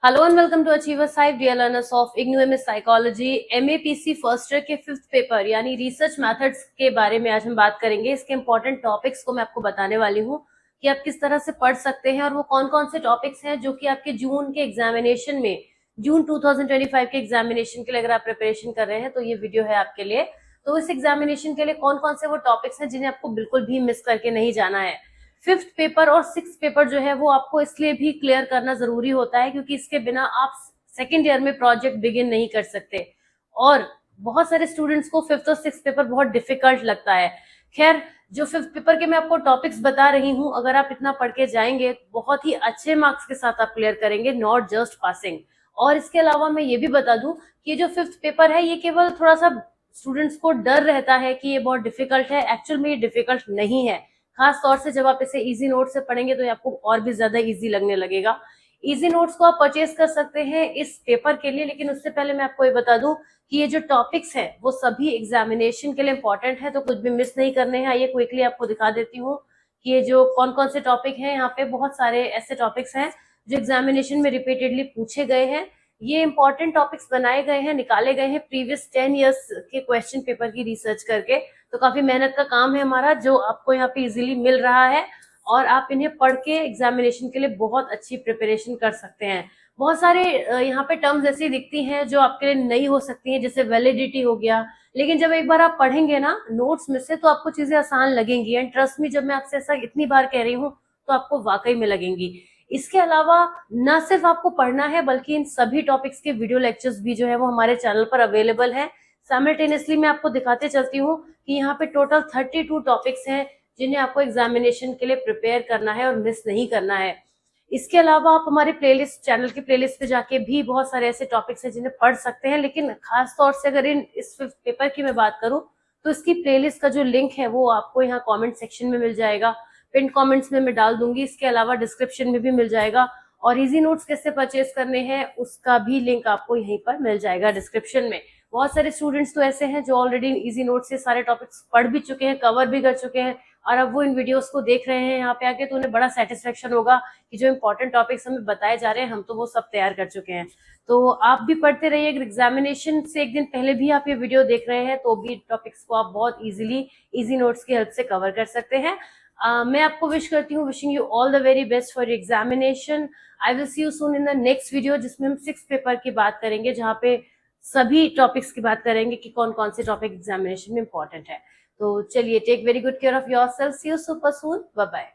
Hello and welcome to achievers 5 dear learners of IGNOU MS psychology MAPC first year के 5th paper यानी research methods के बारे में आज हम बात करेंगे। इसके इंपॉर्टेंट टॉपिक्स को मैं आपको बताने वाली हूँ कि आप किस तरह से पढ़ सकते हैं और वो कौन कौन से टॉपिक्स हैं जो कि आपके जून के एग्जामिनेशन में जून 2025 के एग्जामिनेशन के लिए अगर आप प्रिपरेशन कर रहे हैं तो ये वीडियो है आपके लिए। तो इस एग्जामिनेशन के लिए कौन कौन से वो टॉपिक्स हैं जिन्हें आपको बिल्कुल भी मिस करके नहीं जाना है। 5th पेपर और 6th पेपर जो है वो आपको इसलिए भी क्लियर करना जरूरी होता है क्योंकि इसके बिना आप सेकेंड ईयर में प्रोजेक्ट बिगिन नहीं कर सकते और बहुत सारे स्टूडेंट्स को 5th और 6th पेपर बहुत डिफिकल्ट लगता है। खैर, जो 5th पेपर के मैं आपको टॉपिक्स बता रही हूँ, अगर आप इतना पढ़ के जाएंगे बहुत ही अच्छे मार्क्स के साथ आप क्लियर करेंगे, नॉट जस्ट पासिंग। और इसके अलावा मैं ये भी बता दूं कि जो 5th पेपर है ये केवल थोड़ा सा स्टूडेंट्स को डर रहता है कि ये बहुत डिफिकल्ट है, एक्चुअल में ये डिफिकल्ट नहीं है। खास तौर से जब आप इसे इजी नोट से पढ़ेंगे तो आपको और भी ज्यादा इजी लगने लगेगा। इजी नोट्स को आप परचेज कर सकते हैं इस पेपर के लिए, लेकिन उससे पहले मैं आपको ये बता दूं कि ये जो टॉपिक्स हैं वो सभी एग्जामिनेशन के लिए इंपॉर्टेंट है, तो कुछ भी मिस नहीं करने हैं। आइए क्विकली आपको दिखा देती हूँ कि ये जो कौन कौन से टॉपिक हैं। यहाँ पे बहुत सारे ऐसे टॉपिक्स हैं जो एग्जामिनेशन में रिपीटेडली पूछे गए हैं। ये इंपॉर्टेंट टॉपिक्स बनाए गए हैं, निकाले गए हैं प्रीवियस 10 ईयर्स के क्वेश्चन पेपर की रिसर्च करके। तो काफी मेहनत का काम है हमारा जो आपको यहाँ पे इजीली मिल रहा है और आप इन्हें पढ़ के एग्जामिनेशन के लिए बहुत अच्छी प्रिपरेशन कर सकते हैं। बहुत सारे यहाँ पे टर्म्स ऐसी दिखती हैं जो आपके लिए नई हो सकती हैं, जैसे वैलिडिटी हो गया, लेकिन जब एक बार आप पढ़ेंगे ना नोट्स में से तो आपको चीजें आसान लगेंगी। एंड ट्रस्ट मी, जब मैं आपसे ऐसा इतनी बार कह रही हूँ तो आपको वाकई में लगेंगी। इसके अलावा न सिर्फ आपको पढ़ना है बल्कि इन सभी टॉपिक्स के वीडियो लेक्चर्स भी जो है वो हमारे चैनल पर अवेलेबल है। साइमल्टेनियसली मैं आपको दिखाते चलती हूँ कि यहाँ पे टोटल 32 टॉपिक्स हैं जिन्हें आपको एग्जामिनेशन के लिए प्रिपेयर करना है और मिस नहीं करना है। इसके अलावा आप हमारे प्लेलिस्ट चैनल की प्लेलिस्ट पे जाके भी बहुत सारे ऐसे टॉपिक्स हैं जिन्हें पढ़ सकते हैं, लेकिन खास तौर से अगर इस 5th पेपर की मैं बात करूं तो इसकी प्लेलिस्ट का जो लिंक है वो आपको यहाँ कमेंट सेक्शन में मिल जाएगा, पिन कमेंट्स में मैं डाल दूंगी। इसके अलावा डिस्क्रिप्शन में भी मिल जाएगा और इजी नोट्स कैसे परचेज करने हैं उसका भी लिंक आपको यहीं पर मिल जाएगा डिस्क्रिप्शन में। बहुत सारे स्टूडेंट्स तो ऐसे हैं जो ऑलरेडी इजी नोट्स से सारे टॉपिक्स पढ़ भी चुके हैं, कवर भी कर चुके हैं और अब वो इन वीडियोस को देख रहे हैं यहाँ पे आके, तो उन्हें बड़ा सेटिस्फेक्शन होगा कि जो इंपॉर्टेंट टॉपिक्स हमें बताए जा रहे हैं हम तो वो सब तैयार कर चुके हैं। तो आप भी पढ़ते रहिए। अगर एग्जामिनेशन से एक दिन पहले भी आप ये वीडियो देख रहे हैं तो भी टॉपिक्स को आप बहुत इजीली इजी नोट्स की हेल्प से कवर कर सकते हैं। मैं आपको विश करती हूँ, wishing you all the very best for examination. I will see you soon in the next video जिसमें हम 6th पेपर की बात करेंगे, जहाँ पे सभी टॉपिक्स की बात करेंगे कि कौन कौन से टॉपिक एग्जामिनेशन में इंपॉर्टेंट है। तो चलिए, take very good care of yourself, see you super soon, bye bye.